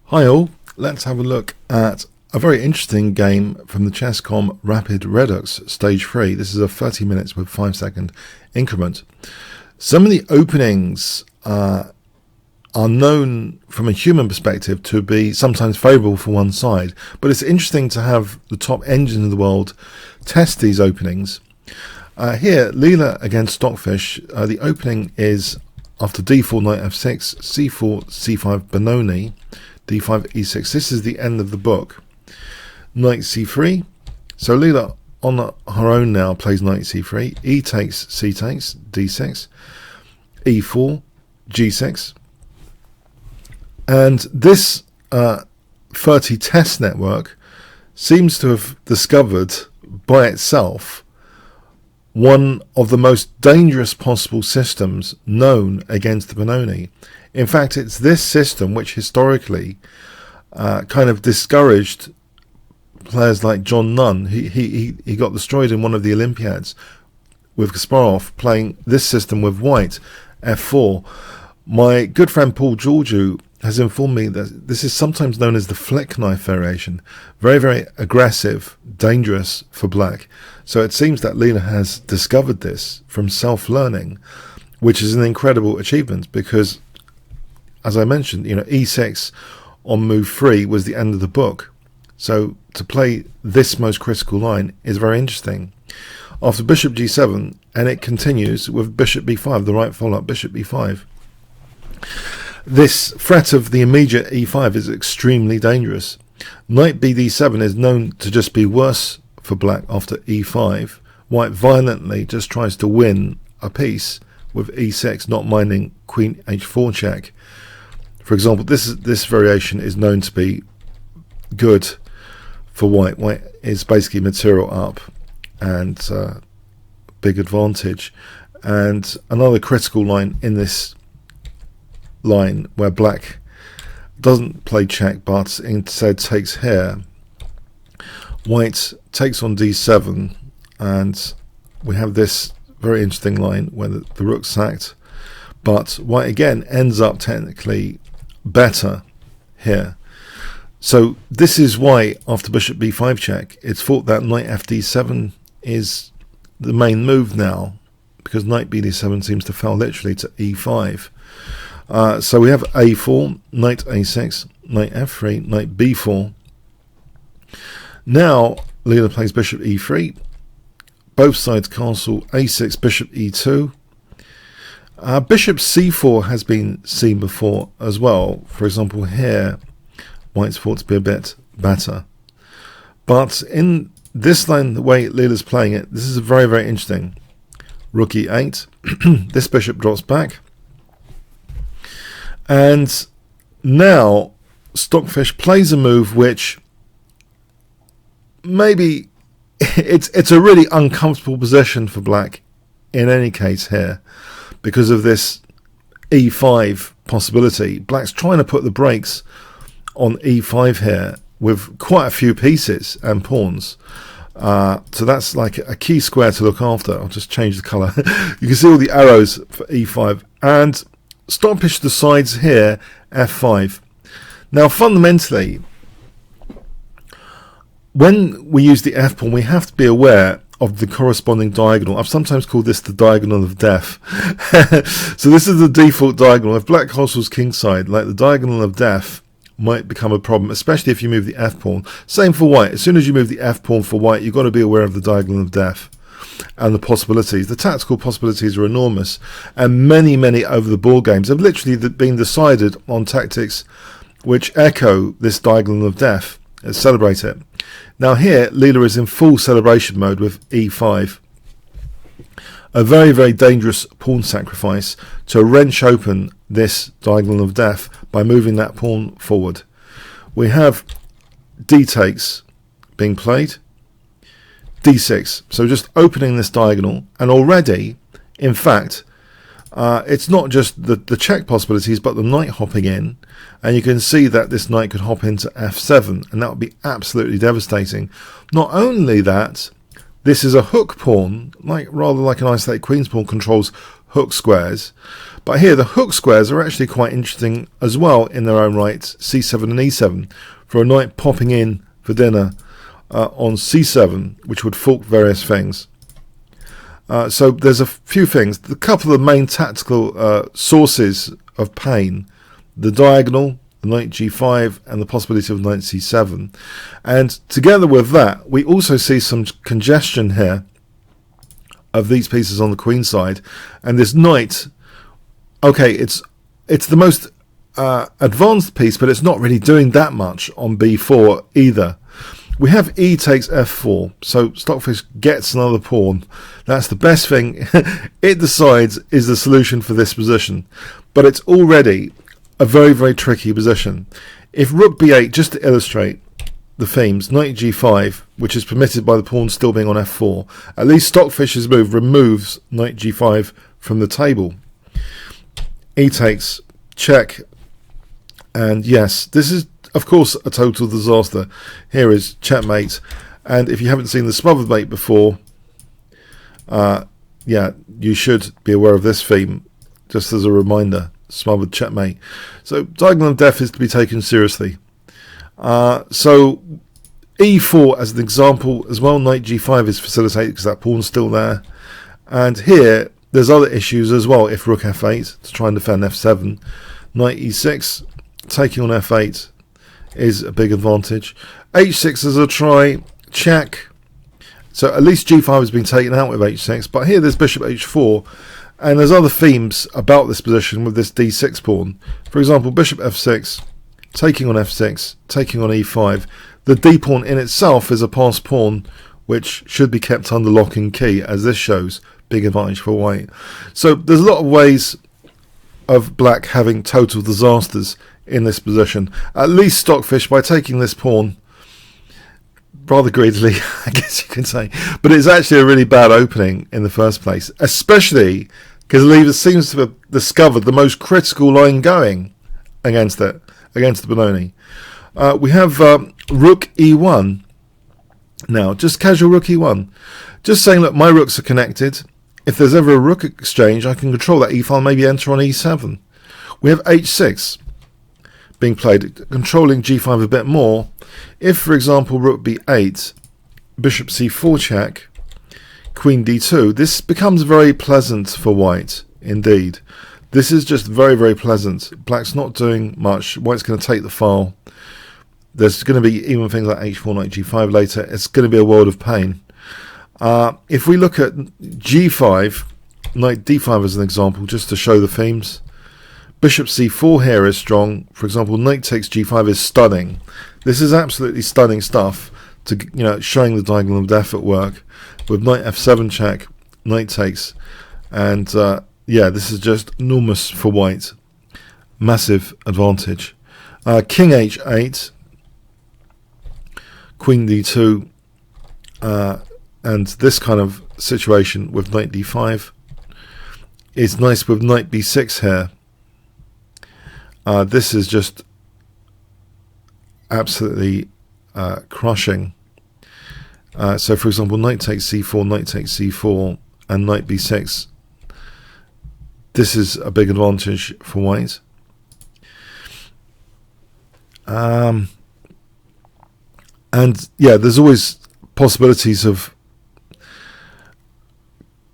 Hi all, let's have a look at a very interesting game from the Chess.com Rapid Redux Stage 3. This is a 30 minutes with 5-second increment. Some of the openings are known from a human perspective to be sometimes favourable for one side, but it's interesting to have the top engines in the world test these openings. Here, Leela against Stockfish, the opening is after d4, knight f6, c4, c5, Benoni, d5, e6. This is the end of the book. Knight c3. So Leela on her own now plays knight c3. E takes, c takes, d6. e4, g6. And this 30 test network seems to have discovered by itself one of the most dangerous possible systems known against the Benoni. In fact, it's this system which historically kind of discouraged players like John Nunn. He got destroyed in one of the Olympiads with Kasparov playing this system with white, f4. My good friend Paul Georgiou has informed me that this is sometimes known as the flick knife variation. Very, very aggressive, dangerous for black. So it seems that Leela has discovered this from self-learning, which is an incredible achievement because, as I mentioned, e6 on move 3 was the end of the book. So to play this most critical line is very interesting. After bishop g7, and it continues with bishop b5, the right follow-up, bishop b5. This threat of the immediate e5 is extremely dangerous. Knight bd7 is known to just be worse for black after e5. White violently just tries to win a piece with e6, not minding queen h4 check. For example, this variation is known to be good for white. White is basically material up and big advantage. And another critical line in this line where black doesn't play check but instead takes here. White takes on d7 and we have this very interesting line where the rook's sacked, but white again ends up technically better here. So this is why after bishop b5 check it's thought that knight fd7 is the main move now, because knight bd7 seems to fall literally to e5. So we have a4, knight a6, knight f3, knight b4. Now Leela plays bishop e3, both sides castle, a6, bishop e2. Bishop c4 has been seen before as well. For example, here white's thought to be a bit better. But in this line, the way Leela's playing it, this is very, very interesting. Rook e8, this bishop drops back. And now Stockfish plays a move which maybe it's a really uncomfortable position for black in any case here because of this e5 possibility. Black's trying to put the brakes on e5 here with quite a few pieces and pawns. So that's like a key square to look after. I'll just change the colour. You can see all the arrows for e5. And Stockfish decides here f5. Now fundamentally, when we use the f pawn, we have to be aware of the corresponding diagonal. I've sometimes called this the diagonal of death. So this is the default diagonal. If black castles kingside, like the diagonal of death might become a problem, especially if you move the f pawn. Same for white. As soon as you move the f pawn for white, you've got to be aware of the diagonal of death and the possibilities. The tactical possibilities are enormous, and many over the board games have literally been decided on tactics which echo this diagonal of death. Let's celebrate it. Now here Leela is in full celebration mode with e5. A very, very dangerous pawn sacrifice to wrench open this diagonal of death by moving that pawn forward. We have d takes being played, d6, so just opening this diagonal, and already, in fact, it's not just the check possibilities but the knight hopping in, and you can see that this knight could hop into f7 and that would be absolutely devastating. Not only that, this is a hook pawn, rather like an isolated queen's pawn controls hook squares, But here the hook squares are actually quite interesting as well in their own right, c7 and e7, for a knight popping in for dinner on c7, which would fork various things. So there's a few things. A couple of the main tactical sources of pain, the diagonal, the knight g5, and the possibility of knight c7. And together with that, we also see some congestion here of these pieces on the queen side. And this knight, okay, it's the most advanced piece, but it's not really doing that much on b4 either. We have e takes f4, so Stockfish gets another pawn. That's the best thing it decides is the solution for this position. But it's already a very, very tricky position. If rook b8, just to illustrate the themes, knight g5, which is permitted by the pawn still being on f4, at least Stockfish's move removes knight g5 from the table. E takes, check, and yes, this is of course a total disaster. Here is checkmate, and if you haven't seen the smothered mate before, yeah, you should be aware of this theme, just as a reminder. Smothered checkmate. So diagonal of death is to be taken seriously. So e4 as an example as well, knight g5 is facilitated because that pawn's still there, and here there's other issues as well. If rook f8 to try and defend f7, knight e6 taking on f8 is a big advantage. h6 as a try, check. So at least g5 has been taken out with h6, but here there's bishop h4, and there's other themes about this position with this d6 pawn. For example, bishop f6, taking on f6, taking on e5. The d pawn in itself is a passed pawn, which should be kept under lock and key, as this shows. Big advantage for white. So there's a lot of ways of black having total disasters in this position. At least Stockfish, by taking this pawn rather greedily, I guess you can say, but it's actually a really bad opening in the first place, especially because Leela seems to have discovered the most critical line going against it, against the Benoni. We have rook e1 now, just casual rook e1, just saying, look, my rooks are connected. If there's ever a rook exchange, I can control that e-file, maybe enter on e7. We have h6 being played, controlling g5 a bit more. If, for example, rook b8, bishop c4 check, queen d2, this becomes very pleasant for white indeed. This is just very, very pleasant. Black's not doing much. White's going to take the file. There's going to be even things like h4, knight g5 later. It's going to be a world of pain. If we look at g5, knight d5 as an example, just to show the themes, bishop c4 here is strong. For example, knight takes g5 is stunning. This is absolutely stunning stuff, to, you know, showing the diagonal of death at work. With knight f7 check, knight takes, and yeah, this is just enormous for white. Massive advantage. King h8, queen d2, and this kind of situation with knight d5 is nice with knight b6 here. This is just absolutely crushing. So for example, knight takes c4, knight takes c4, and knight b6. This is a big advantage for white. And yeah, there's always possibilities of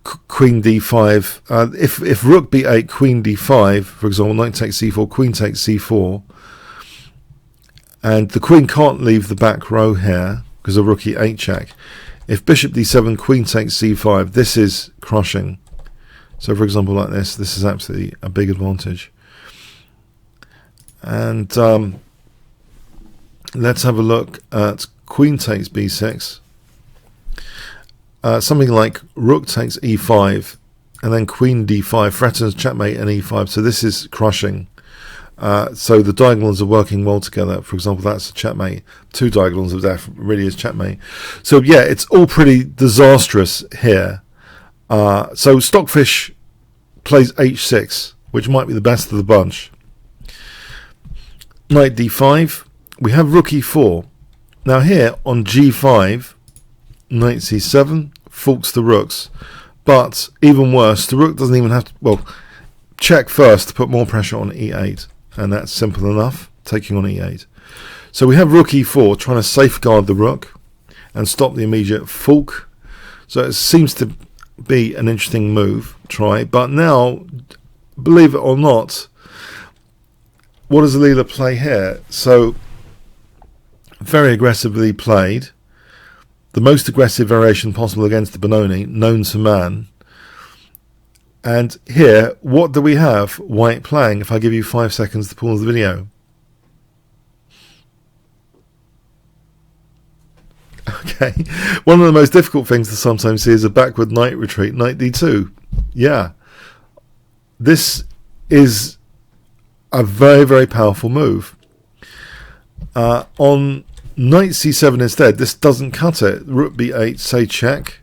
queen d5. If rook b8, queen d5, for example, knight takes c4, queen takes c4, and the queen can't leave the back row here because of rook e8 check. If bishop d7, queen takes c5, this is crushing. So for example, like this is absolutely a big advantage. And let's have a look at queen takes b6. Something like rook takes e5, and then queen d5 threatens checkmate and e5. So this is crushing. So the diagonals are working well together. For example, that's a checkmate. Two diagonals of death really is checkmate. So yeah, it's all pretty disastrous here. So Stockfish plays h6, which might be the best of the bunch. Knight d5. We have rook e4. Now here on g5, knight c7 forks the rooks. But even worse, the rook doesn't even have to, well, check first to put more pressure on e8, and that's simple enough, taking on e8. So we have rook e4, trying to safeguard the rook and stop the immediate fork. So it seems to be an interesting move, try. But now, believe it or not, what does Leela play here? So, very aggressively played. The most aggressive variation possible against the Benoni, known to man. And here, what do we have? White playing, if I give you 5 seconds to pause the video. Okay, one of the most difficult things to sometimes see is a backward knight retreat, knight d2. Yeah, this is a very, very powerful move. On knight c7 instead, this doesn't cut it. Rook b8, say check.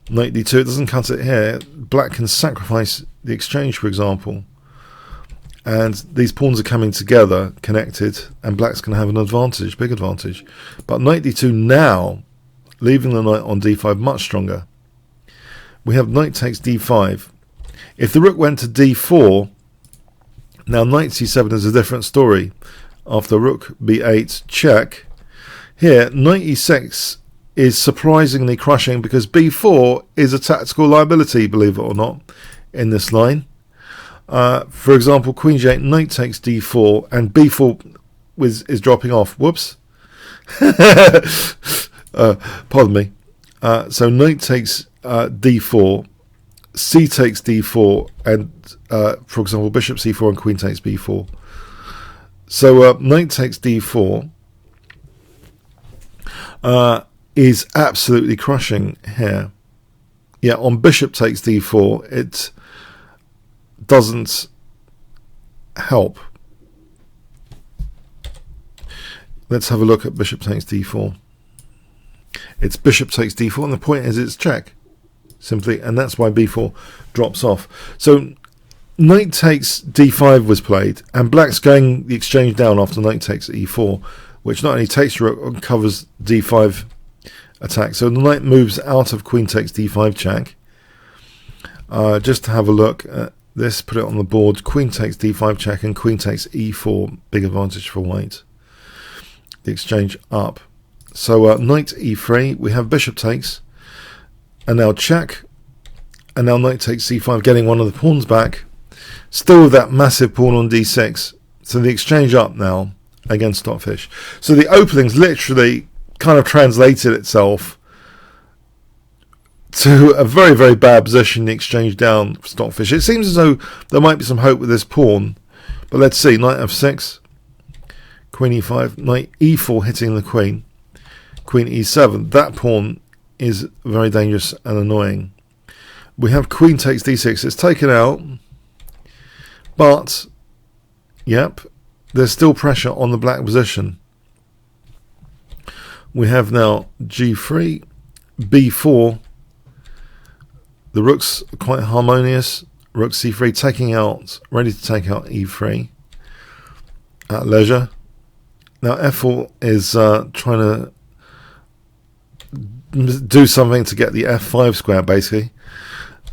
Knight d2, it doesn't cut it here. Black can sacrifice the exchange, for example. And these pawns are coming together, connected, and black's going to have an advantage, big advantage. But knight d2 now, leaving the knight on d5 much stronger. We have knight takes d5. If the rook went to d4, now knight c7 is a different story. After rook b8, check. Here, knight e6 is surprisingly crushing because b4 is a tactical liability, believe it or not, in this line. For example, queen g8, knight takes d4, and b4 is dropping off. Whoops. Pardon me. So knight takes d4, c takes d4, and for example, bishop c4 and queen takes b4. So knight takes d4 is absolutely crushing here. Yeah, on bishop takes d4, it doesn't help. Let's have a look at bishop takes d4. It's bishop takes d4, and the point is it's check, simply, and that's why b4 drops off. So knight takes d5 was played, and black's going the exchange down after knight takes e4, which not only takes rook and covers d5 attack. So the knight moves out of queen takes d5 check. Just to have a look at this, put it on the board. Queen takes d5 check and queen takes e4, big advantage for white. The exchange up. So knight e3, we have bishop takes, and now check, and now knight takes c5, getting one of the pawns back. Still with that massive pawn on d6. So the exchange up now against Stockfish. So the openings literally kind of translated itself to a very, very bad position, the exchange down for Stockfish. It seems as though there might be some hope with this pawn, but let's see. Knight f6, queen e5, knight e4 hitting the queen, queen e7. That pawn is very dangerous and annoying. We have queen takes d6. It's taken out, but yep, there's still pressure on the black position. We have now g3, b4. The rook's quite harmonious. Rook c3 taking out, ready to take out e3 at leisure. Now f4 is trying to do something to get the f5 square, basically.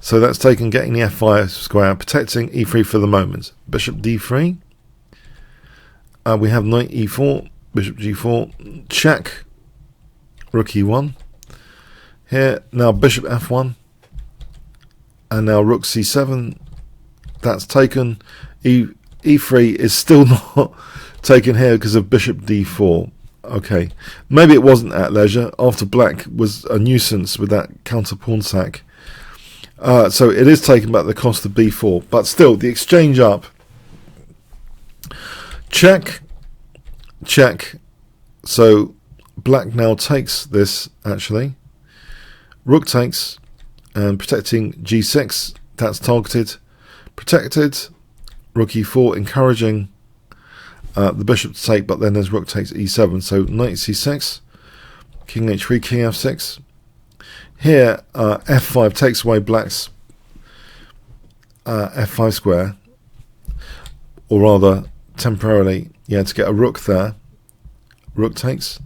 So that's taken, getting the f5 square, protecting e3 for the moment. Bishop d3. We have knight e4, bishop g4, check, rook e1. Here, now bishop f1. And now rook c7, that's taken. E3 is still not taken here because of bishop d4. Okay, maybe it wasn't at leisure after black was a nuisance with that counter pawn sack. So it is taken back at the cost of b4, but still the exchange up. Check, check. So black now takes this actually. Rook takes. And protecting g6, that's targeted, protected, rook e4, encouraging the bishop to take, but then there's rook takes e7, so knight c6, king h3, king f6. Here, f5 takes away black's f5 square, or rather, temporarily, yeah, to get a rook there. Rook takes.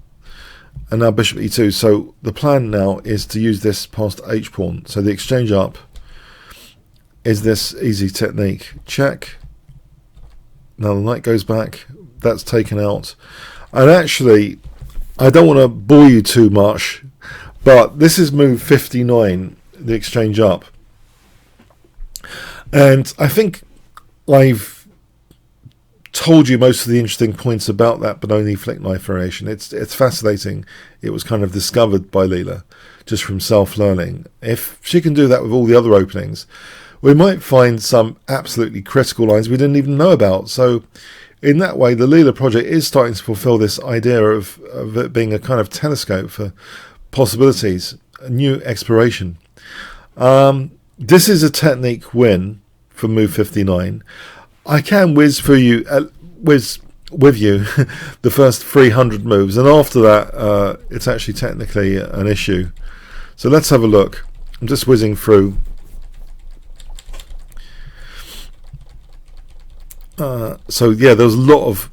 And now bishop e2. So the plan now is to use this past h pawn. So the exchange up is this easy technique. Check. Now the knight goes back. That's taken out. And actually, I don't want to bore you too much, but this is move 59, the exchange up. And I think I've told you most of the interesting points about that Benoni flick knife variation. It's fascinating. It was kind of discovered by Leela just from self-learning. If she can do that with all the other openings, we might find some absolutely critical lines we didn't even know about. So in that way, the Leela project is starting to fulfill this idea of it being a kind of telescope for possibilities, a new exploration. This is a technique win for move 59. I can whiz with you the first 300 moves, and after that it's actually technically an issue. So let's have a look. I'm just whizzing through. So yeah, there was a lot of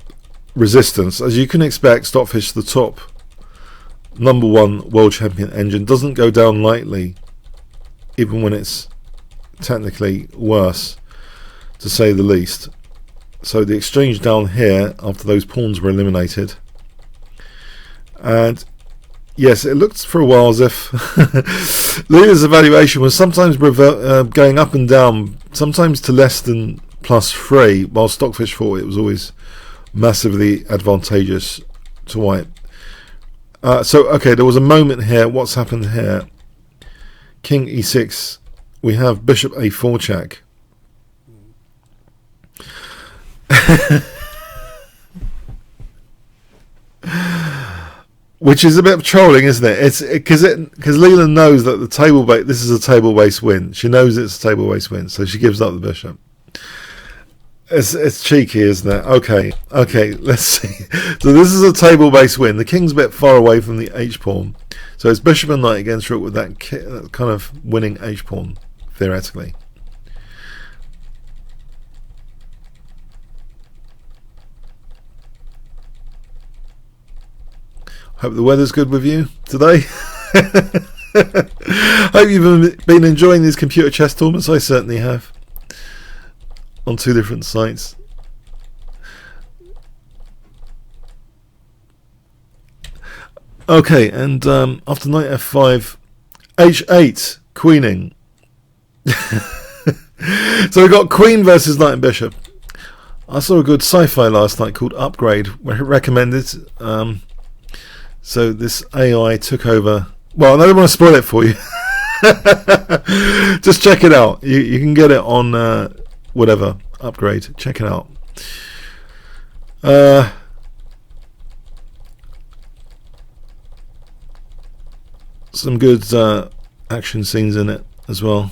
resistance. As you can expect, Stockfish, the top #1 world champion engine, doesn't go down lightly, even when it's technically worse, to say the least. So the exchange down here after those pawns were eliminated, and yes, it looked for a while as if Leela's evaluation was sometimes going up and down, sometimes to less than +3, while Stockfish thought it was always massively advantageous to white. So okay, there was a moment here. What's happened here? King e6. We have bishop a4 check. Which is a bit of trolling, isn't it? It's because Leela knows that this is a table-based win. She knows it's a table-based win, so she gives up the bishop. It's cheeky, isn't it? Okay, let's see. So this is a table-based win. The king's a bit far away from the h-pawn, so it's bishop and knight against rook with that kind of winning h-pawn, theoretically. Hope the weather's good with you today. Hope you've been enjoying these computer chess tournaments. I certainly have. On 2 different sites. Okay, and after knight f5, h8, queening. So we got queen versus knight and bishop. I saw a good sci-fi last night called Upgrade, where it recommended. So this AI took over. Well, I don't want to spoil it for you. Just check it out. You can get it on whatever, Upgrade. Check it out. Some good action scenes in it as well.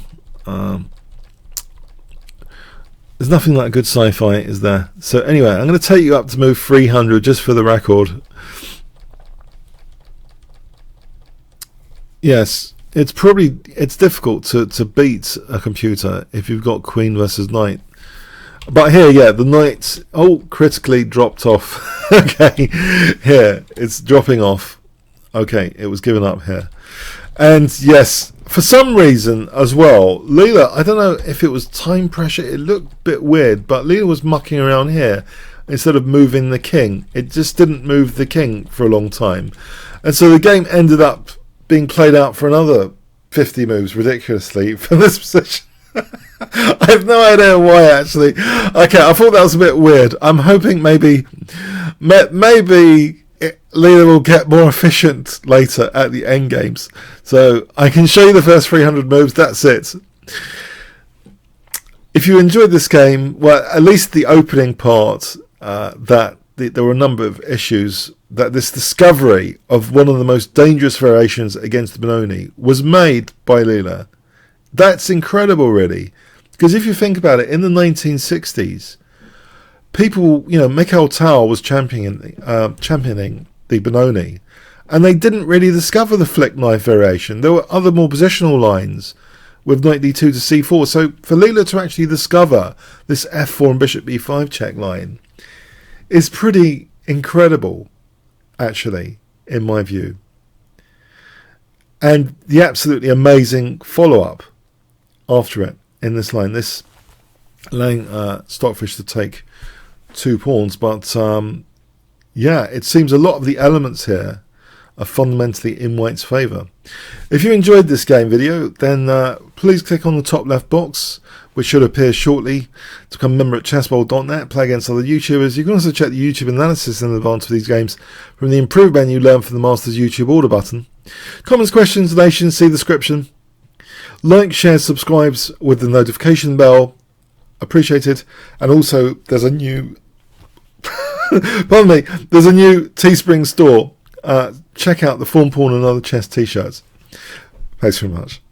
There's nothing like good sci-fi, is there? So anyway, I'm going to take you up to move 300 just for the record. Yes, it's difficult to beat a computer if you've got queen versus knight. But here, yeah, the knight, critically dropped off. Okay, here, it's dropping off. Okay, it was given up here. And yes, for some reason as well, Leela, I don't know if it was time pressure, it looked a bit weird, but Leela was mucking around here instead of moving the king. It just didn't move the king for a long time. And so the game ended up being played out for another 50 moves, ridiculously, from this position. I have no idea why, actually. Okay, I thought that was a bit weird. I'm hoping maybe Leela will get more efficient later at the end games. So I can show you the first 300 moves, that's it. If you enjoyed this game, well, at least the opening part, there were a number of issues, that this discovery of one of the most dangerous variations against the Benoni was made by Leela. That's incredible, really. Because if you think about it, in the 1960s, people, Mikhail Tal was championing the Benoni, and they didn't really discover the flick knife variation. There were other more positional lines with knight d2 to c4. So for Leela to actually discover this f4 and bishop b5 check line is pretty incredible, actually, in my view. And the absolutely amazing follow-up after it. in this line. This allowing Stockfish to take 2 pawns, but yeah, it seems a lot of the elements here are fundamentally in white's favour. If you enjoyed this game video, then please click on the top left box, which should appear shortly, to become a member at chessbowl.net, play against other YouTubers. You can also check the YouTube analysis in advance for these games from the improved menu Learn from the Masters YouTube order button. Comments, questions, donations, see the description. Like, share, subscribes with the notification bell. Appreciated. And also, there's a new pardon me, there's a new Teespring store. Check out the Form Pawn and Other Chess t-shirts. Thanks very much.